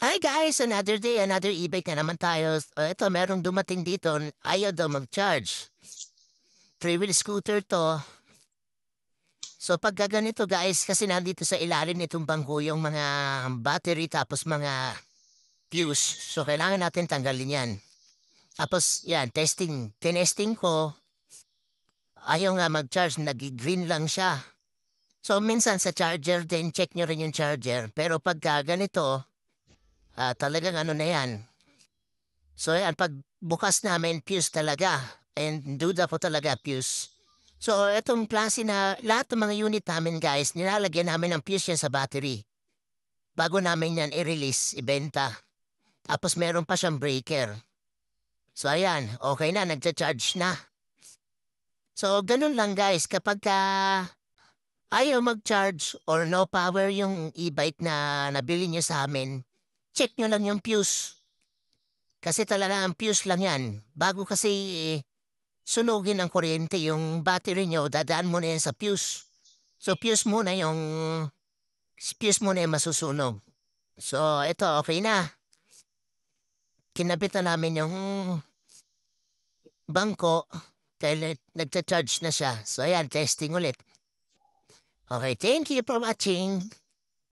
Hi guys! Another day, another e-bike na naman tayo. Ito, merong dumating dito. Ayaw daw mag-charge. Three-wheel scooter to. So pagka ganito guys, kasi nandito sa ilalim nitong bangko yung mga battery tapos mga fuse. So kailangan natin tanggalin yan. Tapos yan, tinesting ko. Ayaw nga mag-charge, nag-green lang siya. So minsan sa charger din, check nyo rin yung charger. Pero pagka ganito, talagang ano na yan. So yan, pag bukas namin, fuse talaga. And duda po talaga, fuse. So etong klase na lahat ng mga unit namin guys, nilalagyan namin ng fuse yan sa battery. Bago namin yan i-release, ibenta. Tapos meron pa siyang breaker. So ayan, okay na, nagcha-charge na. So ganun lang guys, kapag ayaw mag-charge or no power yung e-bike na nabili niyo sa amin, check nyo lang yung fuse. Kasi talaga ang fuse lang yan. Bago kasi sunugin ang kuryente yung battery nyo, dadaan mo na yan sa fuse. So fuse muna yung masusunog. So ito, okay na. Kinabit na namin yung bangko dahil nagcha-charge na siya. So ayan, testing ulit. Okay, thank you for watching.